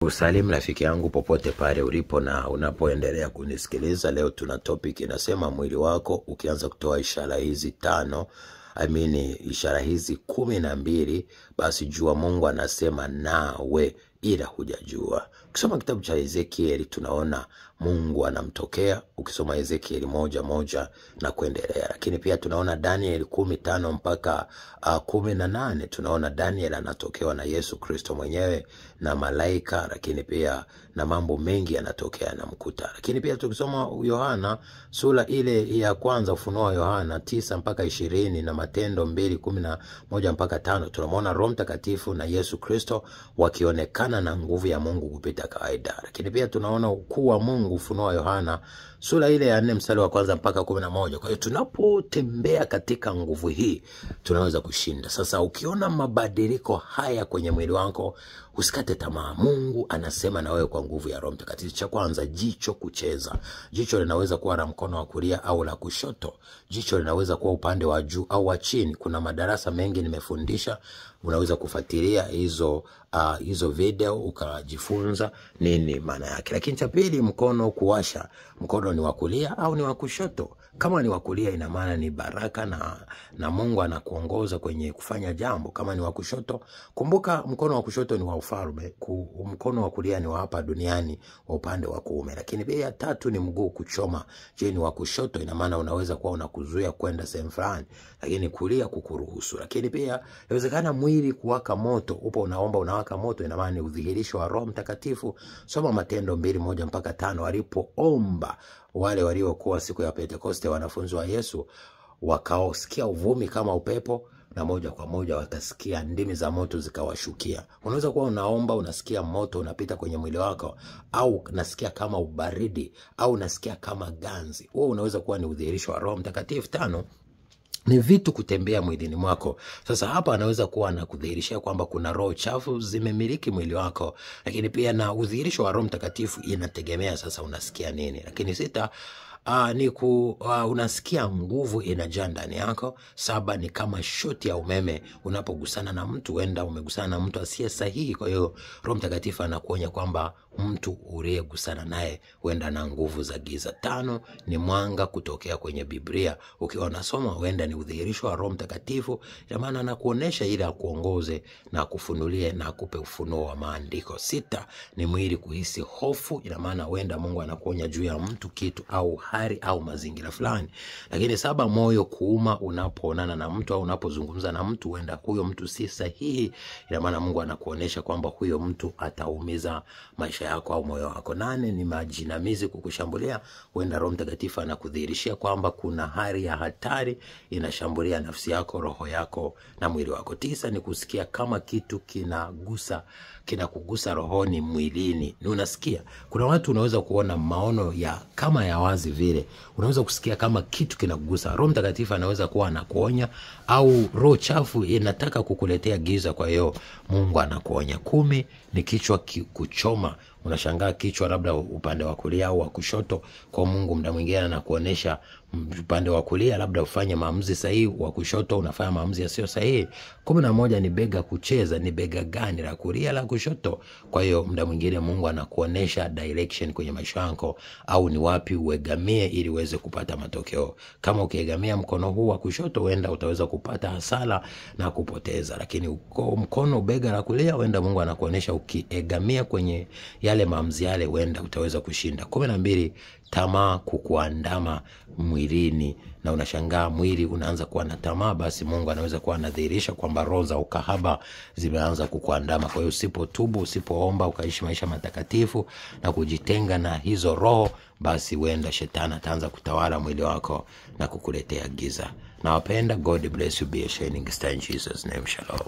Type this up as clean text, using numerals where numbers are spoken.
Usalimu rafiki yangu popote pale ulipo na unapoendelea kunisikiliza. Leo tuna topic inasema mwili wako ukianza kutoa ishara hizi 5, ishara hizi 12, basi jua Mungu anasema nawe ila hujajua. Ukisoma kitabu cha Ezekieli tunaona Mungu anamtokea, ukisoma Ezekieli 1:1 na kuendelea. Lakini pia tunaona Daniel 10:5 mpaka 18, tunaona Daniel anatokewa na Yesu Kristo mwenyewe na malaika, lakini pia na mambo mengi yanatokea na mkuta. Lakini pia tukisoma Yohana sura ile ya kwanza, Ufunuo wa Yohana 9 mpaka 20 na Matendo 2:11 mpaka 5, tunamwona Roho Mtakatifu na Yesu Kristo wakionekana na nguvu ya Mungu kupita kawaida. Lakini pia tunaona ukuu wa Mungu, Ufunuo wa Yohana sura ile ya 4 mstari wa kwanza mpaka 11. Kwa hiyo tunapotembea katika nguvu hii tunaweza kushinda. Sasa ukiona mabadiliko haya kwenye mwili wako, usikate tamaa. Mungu anasema na wewe kwa nguvu ya Roho Mtakatifu. Cha kwanza, jicho kucheza. Jicho linaweza kuwa la mkono wa kulia au la kushoto. Jicho linaweza kuwa upande wa juu au wa chini. Kuna madarasa mengi nimefundisha, unaweza kufuatilia hizo video ukajifunza nini maana yake. Lakini cha pili, mkono kuwasha. Mkono ni wa kulia au ni wa kushoto? Kama ni wa kulia ina maana ni baraka na Mungu anakuongoza kwenye kufanya jambo. Kama ni wa kushoto, kumbuka mkono wa kushoto ni wa ufalme, mkono wa kulia ni wa hapa duniani, wa upande wa kuume. Lakini pia tatu ni mguu kuchoma. Je, ni wa kushoto, ina maana unaweza kuwa unakuzuia kwenda sehemu fulani, lakini kulia kukuruhusu. Lakini pia inawezekana mwili kuwaka moto, upo unaomba unawaka moto, ina maana ni udhihirisho wa Roho Mtakatifu. Soma Matendo 2:1 mpaka 5. Walipoomba wale waliokuwa siku ya Pentekoste, wanafunzi wa Yesu, wakaosikia uvumi kama upepo, na moja kwa moja watasikia ndimi za moto zikawashukia. Unaweza kuwa unaomba unasikia moto unapita kwenye mwili wako, au unasikia kama ubaridi, au unasikia kama ganzi. Huo unaweza kuwa ni udhihirisho wa Roho Mtakatifu. 5 ni vitu kutembea mwilini mwako. Sasa hapa anaweza kuwa na kudhihirishia kwamba kuna roho chafu zimemiliki mwili wako. Lakini pia na udhihirisho wa Roho Mtakatifu inategemea sasa unasikia nini. Lakini 6 unasikia nguvu inajaa ndani yako. 7 ni kama shoti ya umeme unapogusana na mtu, wenda umegusana na mtu asiye sahihi. Kwa hiyo Roho Mtakatifu anakuonya kwamba mtu uliyegusana naye wenda na nguvu za giza. 5 ni mwanga kutokea kwenye Biblia. Ukiwa unasoma wenda ni udhihirisho wa Roho Mtakatifu, ina maana anakuonesha ili akuongoze na kufunulie na akupe ufunuo wa maandiko. 6 ni mwili kuhisi hofu, ina maana wenda Mungu anakuonya juu ya mtu, kitu au hali au mazingira fulani. Lakini 7 moyo kuuma unapoonana na mtu au unapozungumza na mtu, wenda huyo mtu si sahihi, ina maana Mungu anakuonesha kwamba huyo mtu ataumiza maisha yako au moyo wako. 8 ni majinamizi kukushambulia, wenda Roho Mtakatifu anakudhihirishia kwamba kuna hali ya hatari inashambulia nafsi yako, roho yako na mwili wako. 9 ni kusikia kama kitu kinakugusa rohoni, mwilini. Ni unasikia. Kuna watu unaweza kuona maono kama ya wazi vile. Unaweza kusikia kama kitu kinakugusa. Roho Mtakatifu anaweza kuwa anakuonya, au roho chafu inataka kukuletea giza, kwa hiyo Mungu anakuonya. 10 ni kichwa kuchoma. Unashangaa kichwa labda upande wa kulia au wa kushoto, kwa Mungu muda mwingine anakuonesha upande wa kulia labda ufanye maamuzi sahihi, wa kushoto unafanya maamuzi yasiyo sahihi. 11 ni bega kucheza. Ni bega gani, la kulia la kushoto? Kwa hiyo muda mwingine Mungu anakuonesha direction kwenye maisha yako, au ni wapi uegamie ili uweze kupata matokeo. Kama ukiegamia mkono huu wa kushoto, wenda utaweza kupata hasara na kupoteza. Lakini mkono bega la kulia, wenda Mungu anakuonesha ukiegamia kwenye yale maamuzi yale, wenda utaweza kushinda. 12 tamaa kukuandama mwilini, na unashangaa mwili unaanza kuwa na tamaa, basi Mungu anaweza kuwa anadhihirisha kwamba roho za ukahaba zimeanza kukuandama. Kwa hiyo usipotubu, usipoomba ukaishi maisha matakatifu na kujitenga na hizo roho, basi wenda shetani ataanza kutawala mwili wako na kukuletea giza. Nawapenda. God bless you. Be a shining star in Jesus name. Shalom.